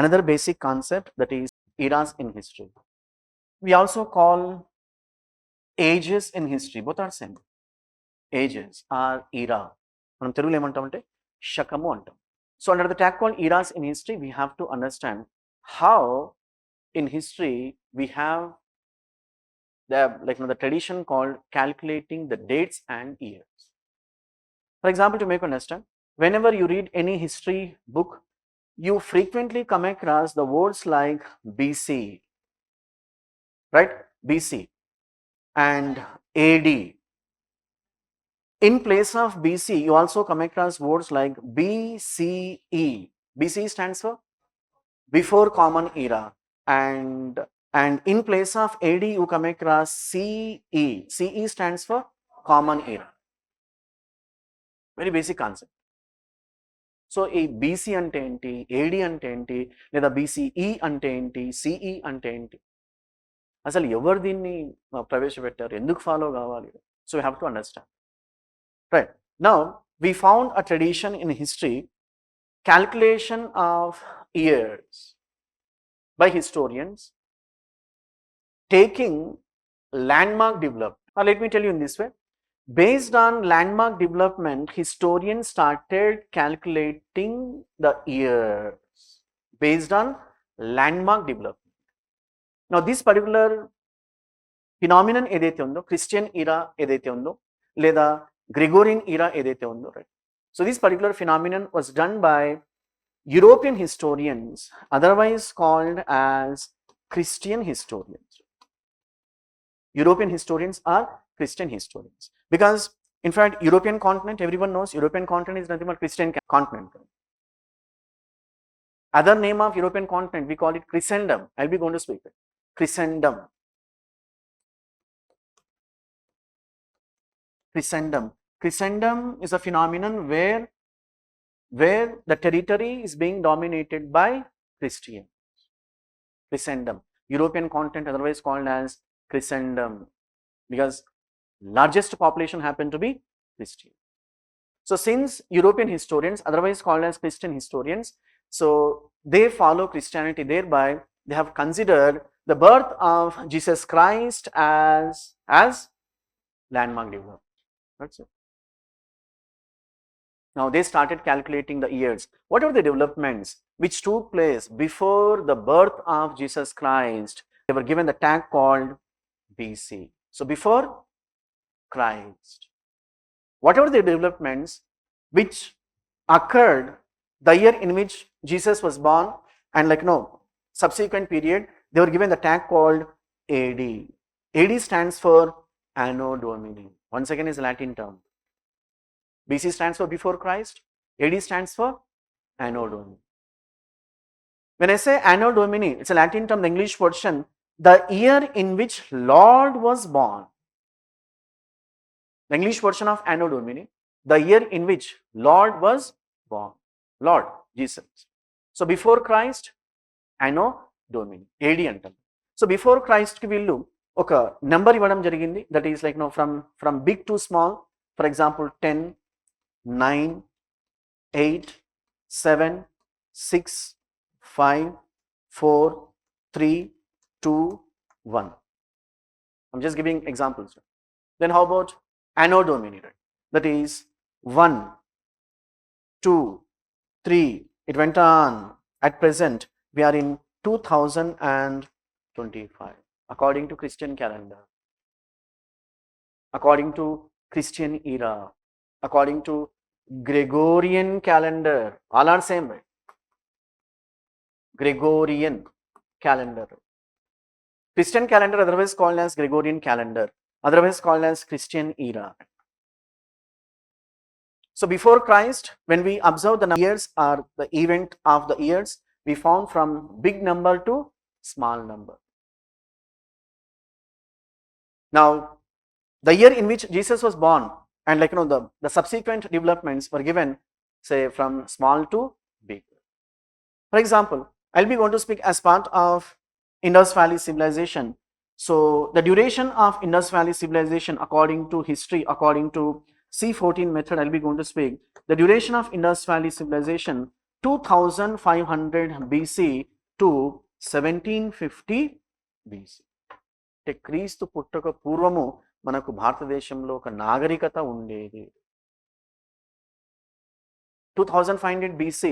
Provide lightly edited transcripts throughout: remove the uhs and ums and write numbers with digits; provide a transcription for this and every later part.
another basic concept, that is eras in history. We also call ages in history, both are same. Ages are era. మనం తెలుగులో ఏమంటామంటే శకము అంటాం. So under the tag called eras in history, we have to understand how in history we have the tradition called calculating the dates and years. For example, to make you understand, whenever you read any history book, you frequently come across the words like BC, right? BC and AD. In place of BC, you also come across words like BCE. BCE stands for before common era, and in place of AD, you come across CE. CE stands for common era. Very basic concept. So ఈ BC అంటే ఏంటి, AD అంటే ఏంటి, లేదా BCE అంటే ఏంటి, CE అంటే ఏంటి, అసలు ఎవరు దీన్ని ప్రవేశపెట్టారు, ఎందుకు ఫాలో కావాలి? So we have to understand. Right, now we found a tradition in history, calculation of years by historians taking landmark development. Now let me tell you in this way. Based on landmark development, historians started calculating the years based on landmark development. Now this particular phenomenon edaithe undo, Christian era edaithe undo, leda Gregorian era edaithe undo, right? So this particular phenomenon was done by European historians, otherwise called as Christian historians. European historians are Christian historians. Because in fact, European continent, everyone knows European continent is nothing but Christian continent. Other name of European continent, we call it Christendom. I'll be going to speak it. Christendom. Christendom. Christendom is a phenomenon where the territory is being dominated by Christians. Christendom. European continent, otherwise called as Christendom, because largest population happened to be Christian. So since European historians, otherwise called as Christian historians, so they follow Christianity, thereby they have considered the birth of Jesus Christ as landmark development. That's it. Now they started calculating the years. What are the developments which took place before the birth of Jesus Christ? They were given the tag called BC. So before Christ. Whatever the developments which occurred the year in which Jesus was born, and subsequent period, they were given the tag called AD. AD stands for Anno Domini. Once again is a Latin term. BC stands for before Christ. AD stands for Anno Domini. When I say Anno Domini, it's a Latin term, the English version, the year in which Lord was born. The English version of Anno Domini, the year in which Lord was born. Lord, Jesus. So before Christ, Anno Domini, AD antam. So before Christ ki villu oka number ivadam jarigindi, that is from big to small. For example, 10, 9, 8, 7, 6, 5, 4, 3, 2, 1. I'm just giving examples. Then how about Anno Domini? That is 1, 2, 3. It went on. At present, we are in 2025. According to Christian calendar, according to Christian era, according to Gregorian calendar, all are same, right? Gregorian calendar. Christian calendar, otherwise called as Gregorian calendar, otherwise called as Christian era. So before Christ, when we observe the years or the event of the years, we found from big number to small number. Now, the year in which Jesus was born, and the subsequent developments were given, say, from small to big. For example, I'll be going to speak as part of Indus Valley civilization. So the duration of Indus Valley civilization, according to history, according to C14 method, I'll be going to speak. The duration of Indus Valley civilization 2500 BC to 1750 BC. అంటే క్రీస్తు పుట్టక పూర్వము మనకు భారతదేశంలో ఒక నాగరికత ఉండేది. 2500 BC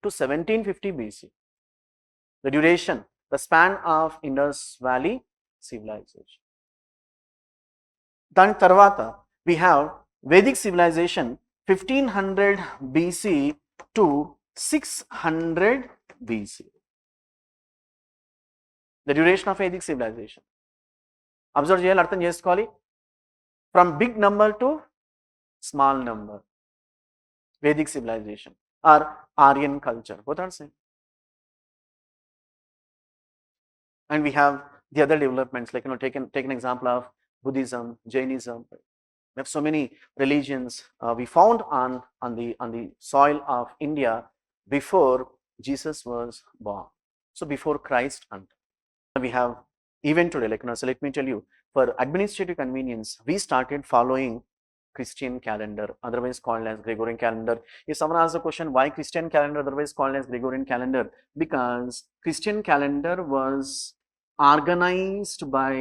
to 1750 BC. The duration, the span of Indus Valley civilization. దాని తర్వాత we have Vedic civilization 1500 BC to 600 BC. The duration of Vedic civilization. Observe చేయాలి, అర్థం చేసుకోవాలి. From big number to small number. Vedic civilization or Aryan culture, both are same. And we have the other developments, like take an example of Buddhism, Jainism. We have so many religions we found on the soil of India before Jesus was born. So before Christ, and we have even today, so let me tell you, for administrative convenience, we started following Christian calendar, otherwise called as Gregorian calendar. If someone asks the question, why Christian calendar, otherwise called as Gregorian calendar? Because Christian calendar was organized by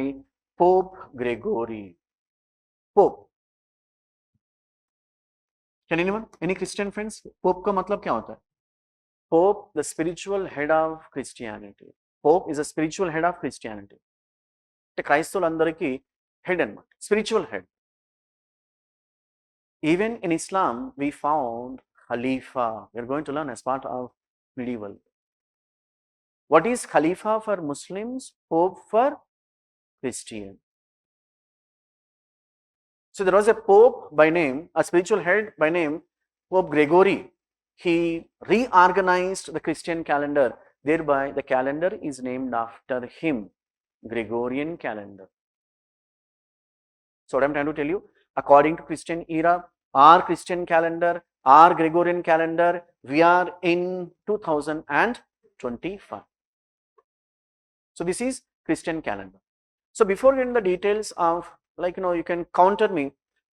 Pope Gregory. Pope. Can anyone? Any Christian friends? Pope का मतलब क्या होता है? Pope, the spiritual head of Christianity. Pope is a spiritual head of Christianity. అంటే క్రైస్తవులందరికీ head అన్నమాట, spiritual head. Even in Islam, we found Khalifa. We are going to learn as part of medieval. What is Khalifa for Muslims? Pope for Christian. So there was a Pope by name, a spiritual head by name Pope Gregory. He reorganized the Christian calendar. Thereby, the calendar is named after him, Gregorian calendar. So what I'm trying to tell you, according to Christian era, our Christian calendar, our Gregorian calendar, we are in 2025. So this is Christian calendar. So before getting the details of, you can counter me,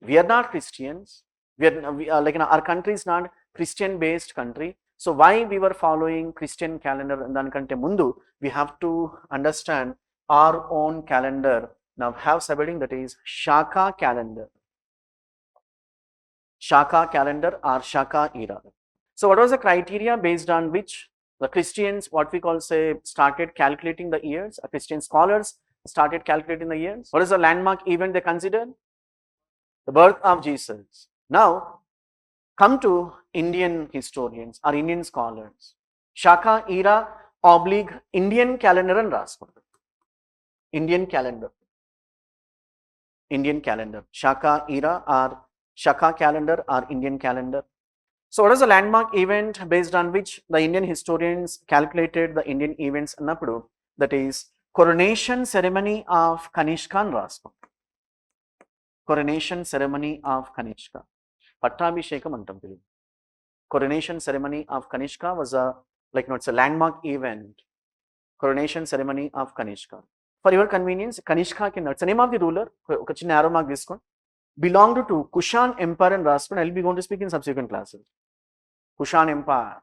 we are not Christians. We are our country is not Christian based country. So why we were following Christian calendar? And danikante mundu we have to understand our own calendar. Now have subheading, that is Shaka calendar. Shaka calendar or Shaka era. So what was the criteria based on which the Christians, what we call say, started calculating the years? Christian scholars started calculating the years. What is the landmark event they considered? The birth of Jesus. Now come to Indian historians or Indian scholars. Shaka era oblique Indian calendar and రాసుకుంటారు. Indian calendar. Indian calendar. Shaka era or Shaka calendar or Indian calendar. So what is the landmark event based on which the Indian historians calculated the Indian events అన్నప్పుడు? That is coronation ceremony of Kanishka అని రాసుకుంటారు. Coronation ceremony of Kanishka. పట్టాభిషేకం అంటాం Telugu. Coronation ceremony of Kanishka was it's a landmark event. Coronation ceremony of Kanishka. For your convenience, Kanishka కింద, it's the name of the ruler. ఒక చిన్న arrow mark తీసుకోండి. Belonged to Kushan Empire and రాసుకొని, I'll be going to speak in subsequent classes. Kushan Empire.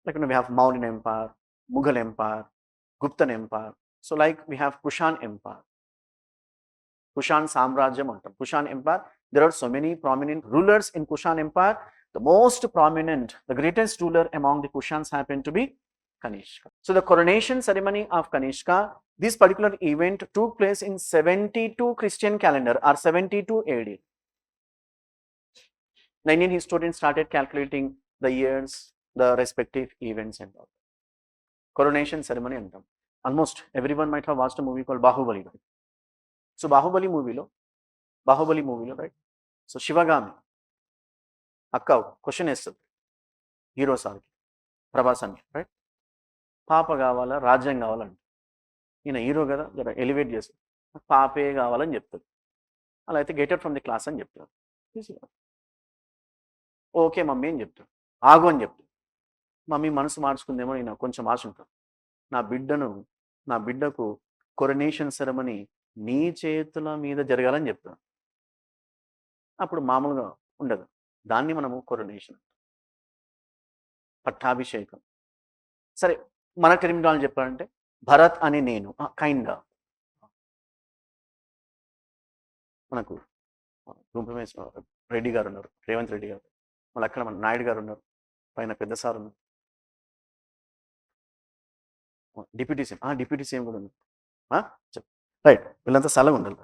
We have Mauryan Empire, Mughal Empire, Guptan Empire. So we have Kushan Empire. Kushan Samrajyam antam. Kushan Empire. There are so many prominent rulers in Kushan Empire. The most prominent, the greatest ruler among the Kushans happened to be Kanishka. So the coronation ceremony of Kanishka, this particular event took place in 72 Christian calendar or 72 AD. The Indian historians started calculating the years, the respective events and all. Coronation ceremony antam. Almost everyone might have watched a movie called Bahubali. Right? So Bahubali movie lo, right? So Shivagami, akka question వేస్తుంది hero సార్కి, ప్రభాస్ అని, right? పాప కావాలా రాజ్యం కావాలంట. ఈయన hero కదా, జర ఎలివేట్ చేస్తాడు, పాపే కావాలని చెప్తాడు. అలా అయితే గెటెడ్ ఫ్రమ్ ది క్లాస్ అని చెప్తాడు. ఓకే మమ్మీ అని చెప్తాడు. ఆగు అని చెప్తాడు. మమ్మీ మనసు మార్చుకుందేమో, ఈయన కొంచెం ఆశ ఉంటాడు. నా బిడ్డకు కొరనేషన్ సెరమనీ నీ చేతుల మీద జరగాలని చెప్తాడు. అప్పుడు మామూలుగా ఉండదు, దాన్ని మనము కొరనేషన్. పట్టాభిషేకం. సరే మన టెర్మినాలజీ చెప్పాలంటే భరత్ అని నేను కైండ్ మనకు గుంపమేశ రెడ్డి గారు ఉన్నారు, రేవంత్ రెడ్డి గారు, మళ్ళీ అక్కడ మన నాయుడు గారు ఉన్నారు, పైన పెద్ద సార్ ఉన్నారు, డిప్యూటీ సీఎం కూడా ఉన్నారు. రైట్, వీళ్ళంతా సలహా ఉండాలి.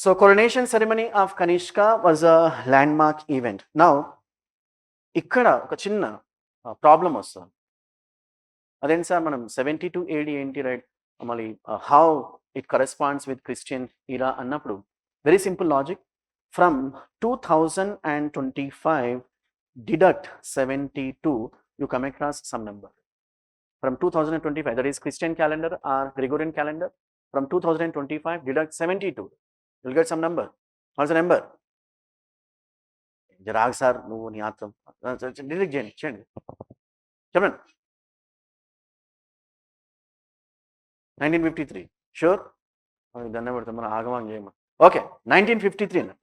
So coronation ceremony of Kanishka was a landmark event. Now ఇక్కడ ఒక చిన్న ప్రాబ్లం వస్తుంది. అదేంటి సార్ మనం 72 AD ఏంటి, రైట్, మళ్ళీ how it corresponds with Christian era అన్నప్పుడు very simple logic. From 2025 deduct 72, you come across some number. From 2025, that is Christian calendar or Gregorian calendar, from 2025 deduct 72, you'll get some number. What's the number? జరాగ్ sir నువ్వు నీ ఆత్రం deduct చేయండి చెప్పండి. 1953 sure, దండం పెడతాం మనం ఆగమం చేయమా. Okay, 1953.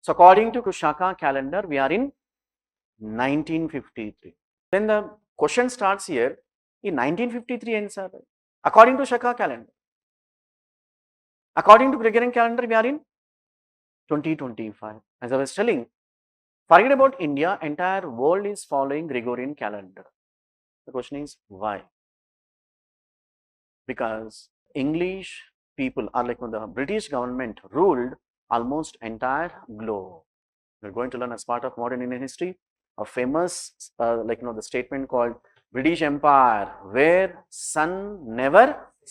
So according to Shaka calendar we are in 1953. Then the question starts here. In 1953 ఏంటి sir? According to Shaka calendar, according to Gregorian calendar we are in 2025. As I was telling, forget about India, entire world is following Gregorian calendar. The question is why? Because English people are like the British government ruled almost entire globe. We're going to learn as part of modern Indian history a famous the statement called British Empire, where sun never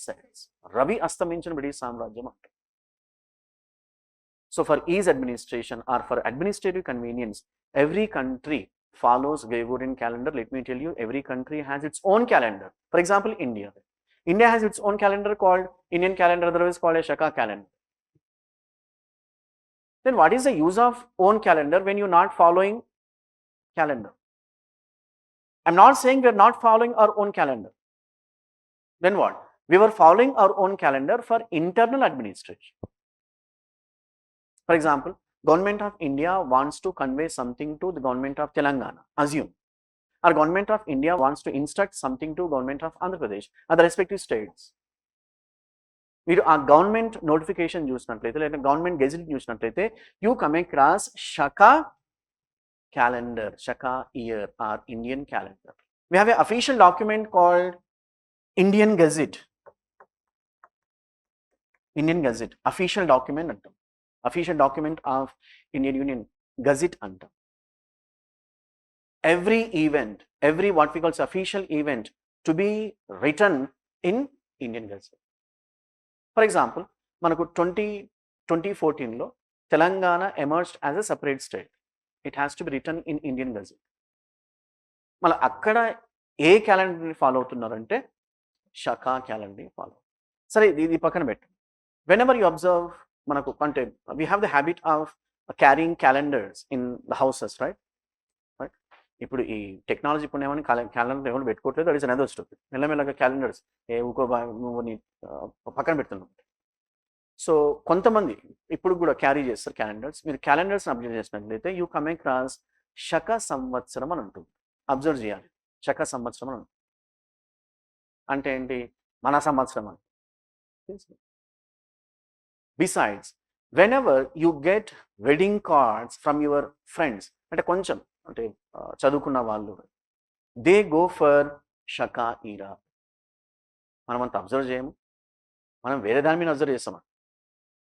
sets. Ravi astaminchina British సామ్రాజ్యం. So for ease administration or for administrative convenience, every country follows Gregorian calendar. Let me tell you, every country has its own calendar. For example, India has its own calendar called Indian calendar, otherwise called a Shaka calendar. Then what is the use of own calendar when you're not following calendar? I'm not saying we're not following our own calendar. Then what? We were following our own calendar for internal administration. For example, government of India wants to convey something to the government of Telangana, assume. Or government of India wants to instruct something to government of Andhra Pradesh, other respective states. మీరు ఆ government notification చూసినట్లయితే లేదా government gazette చూసినట్లయితే you come across Shaka calendar, Shaka year or Indian calendar. We have an official document called Indian Gazette. Indian Gazette, official document antam. Official document of Indian Union, Gazette antam. Every event, every what we call official event to be written in Indian Gazette. For example, manaku 2014 lo Telangana emerged as a separate state. It has to be written in Indian Gazette. మళ్ళీ అక్కడ ఏ క్యాలెండర్ని follow అవుతున్నారంటే షకా క్యాలెండర్ని follow. సరే ఇది పక్కన పెట్టు. When ever you observe మనకు అంటే we have the habit of carrying calendars in the houses, right. ఇప్పుడు ఈ టెక్నాలజీ ఇప్పుడు ఏమని క్యాలెండర్ ఎవరు పెట్టుకోవట్లేదు, దట్ ఇస్ అనదర్ స్టోరీ. మెల్లమెల్లగా క్యాలెండర్స్ నువ్వు పక్కన పెడుతున్నావు. సో కొంతమంది ఇప్పుడు కూడా క్యారీ చేస్తారు క్యాలెండర్స్. మీరు క్యాలెండర్స్ని అబ్జర్వ్ చేసినట్లయితే యూ కమ్ అక్రాస్ శక సంవత్సరం అని ఉంటుంది. అబ్జర్వ్ చేయాలి, శక సంవత్సరం అని ఉంటుంది. అంటే ఏంటి? మన సంవత్సరం అని. Besides when ever you get wedding cards from your friends, అంటే కొంచెం అంటే చదువుకున్న వాళ్ళు, దే గో ఫర్ షకా ఈరా. మనం అంత అబ్జర్వ్ చేయము, మనం వేరే దాని మీద అబ్జర్వ్ చేస్తామా?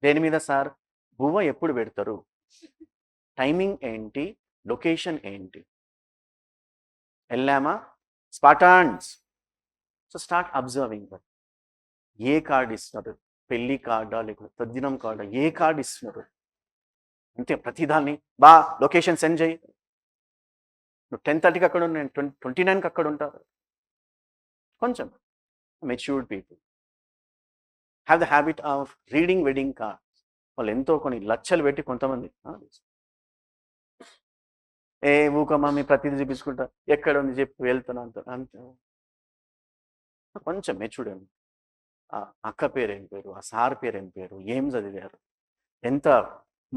దేని మీద సార్? బువ్వ ఎప్పుడు పెడతారు, టైమింగ్ ఏంటి, లొకేషన్ ఏంటి, వెళ్ళామా, స్పాటాన్స్. So start observing that. ఏ కార్డు ఇస్తున్నారు, పెళ్లి కార్డా లేకపోతే తద్దినం కార్డా, ఏ కార్డు ఇస్తున్నారు అంతే. ప్రతిదాన్ని బా లొకేషన్ సెండ్ చేయి, నువ్వు 10:30కి అక్కడ ఉన్నా, నేను 29కి అక్కడ ఉంటారు. కొంచెం matured people have the habit of reading wedding cards. వాళ్ళు ఎంతో కొన్ని లక్షలు పెట్టి కొంతమంది ఊకమ్మా మీ ప్రతిదీ చూపించుకుంటా, ఎక్కడ ఉంది చెప్పి వెళ్తాను అంత అంత. కొంచెం మెచ్యూర్డ్ అండి. ఆ అక్క పేరు ఏం పేరు, ఆ సార్ పేరు ఏం పేరు, ఏం చదివారు, ఎంత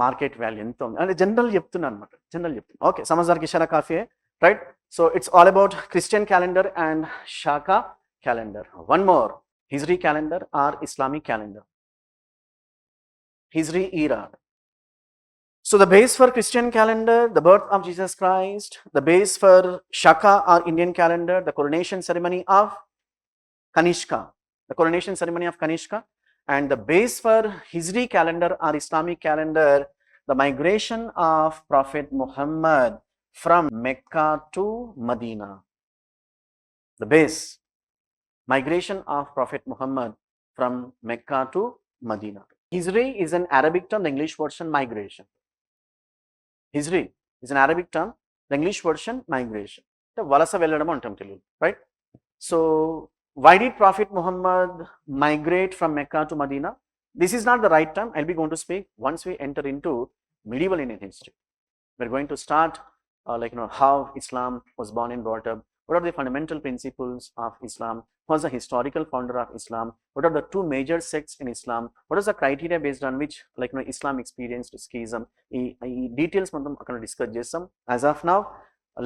మార్కెట్ వాల్యూ ఎంత ఉంది అంటే జనరల్ చెప్తున్నాను అనమాట, జనరల్ చెప్తున్నాను. ఓకే, సమజ్దార్కి ఇషారా కాఫీ, right? So it's all about Christian calendar and Shaka calendar. One more, Hijri calendar or Islamic calendar. Hijri era. So the base for Christian calendar, the birth of Jesus Christ. The base for Shaka or Indian calendar, the coronation ceremony of Kanishka. The coronation ceremony of Kanishka. And the base for Hijri calendar or Islamic calendar, the migration of Prophet Muhammad from Mecca to Medina. The base. Migration of Prophet Muhammad from Mecca to Medina. Hijri is an Arabic term, the English version migration. Hijri is an Arabic term, the English version migration. Valasa velladam antam telugu, right? So why did Prophet Muhammad migrate from Mecca to Medina? This is not the right term. I'll be going to speak once we enter into medieval Indian history. We're going to start how Islam was born and brought up. What are the fundamental principles of Islam? Who was the historical founder of Islam? What are the two major sects in Islam? What is the criteria based on which Islam experienced schism? Details మనం అక్కడ discuss చేస్తాం. As of now,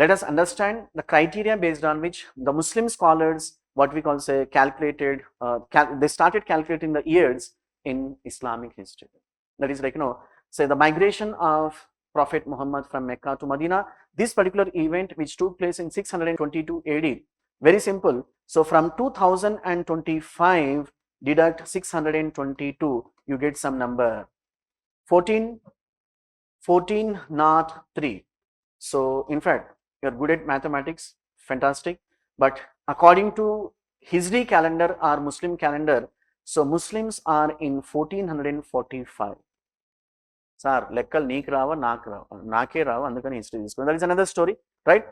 let us understand the criteria based on which the Muslim scholars, what we call say calculated, they started calculating the years in Islamic history. That is say the migration of Prophet Muhammad from Mecca to Medina. This particular event which took place in 622 AD, very simple. So from 2025 deduct 622, you get some number 1403. So in fact, you're good at mathematics, fantastic. But according to Hijri calendar or Muslim calendar, so Muslims are in 1445. Sir లెక్కలు నీకు రావా నాకే రావా అందుకని history తీసుకున్నాను. That is another story, right?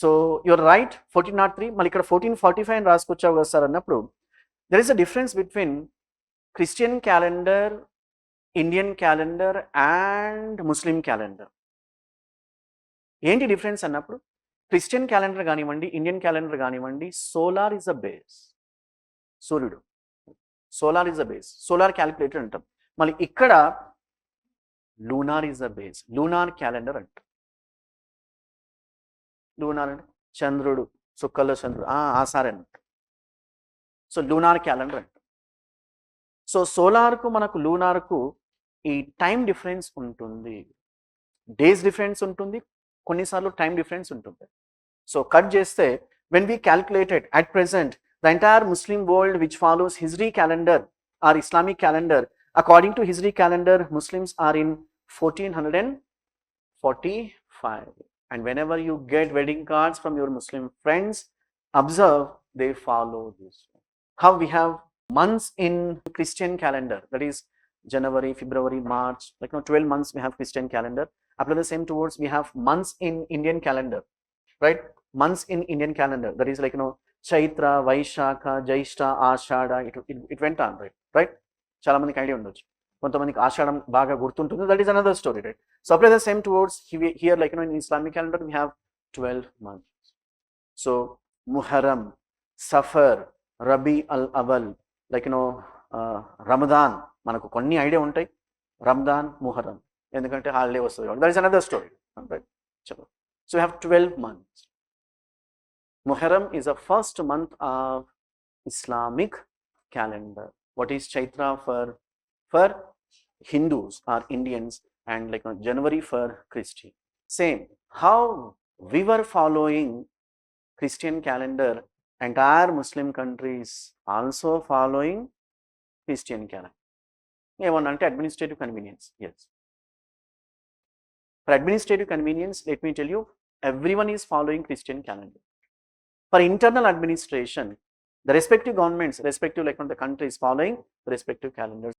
So your right, 1403. మళ్ళీ ఇక్కడ 1445 అని రాసుకొచ్చావు కదా సార్ అన్నప్పుడు, there is a difference between Christian calendar, Indian calendar and Muslim calendar. ఏంటి డిఫరెన్స్ అన్నప్పుడు, క్రిస్టియన్ క్యాలెండర్ కానివ్వండి, ఇండియన్ క్యాలెండర్ కానివ్వండి, సోలార్ ఇస్ అ బేస్. సూర్యుడు, solar is a base, solar calculator అంటాం. మళ్ళీ ఇక్కడ lunar is the base, lunar calendar అంట. Lunar అంటే చంద్రుడు, చుక్కల్లో చంద్రుడు, ఆసారి అంట. సో లూనార్ క్యాలెండర్ అంట. సో సోలార్కు మనకు లూనార్కు ఈ టైం డిఫరెన్స్ ఉంటుంది, డేస్ డిఫరెన్స్ ఉంటుంది, కొన్నిసార్లు టైం డిఫరెన్స్ ఉంటుంది. సో కట్ చేస్తే when we calculated at present the entire Muslim world which follows Hijri calendar or Islamic calendar, according to Hijri calendar, Muslims are in 1445. And whenever you get wedding cards from your Muslim friends, observe they follow this. How we have months in Christian calendar, that is January, February, March, 12 months we have Christian calendar. Apply the same towards we have months in Indian calendar, right? Months in Indian calendar, that is Chaitra, Vaishakha, Jaishta, Ashada, it went on, right? చాలా మందికి idea ఉండొచ్చు, కొంతమందికి ఆషాఢం బాగా గుర్తుంటుంది. That is another story, right? So apply the same towards here in Islamic calendar we have 12 months. So Muharram, Safar, Rabi al-Awwal, Ramadan, మనకు కొన్ని idea ఉంటాయి, Ramadan, Muharram, ఎందుకంటే హాలిడే వస్తుంది. That is another story, right? చలో, so we have 12 months. Muharram is the first month of Islamic calendar. What is Chaitra for Hindus or Indians, and January for Christian. Same, how we were following Christian calendar, entire Muslim countries also following Christian calendar. Evanante administrative convenience, yes. For administrative convenience, let me tell you, everyone is following Christian calendar. For internal administration, the respective governments, respective the countries following the respective calendars.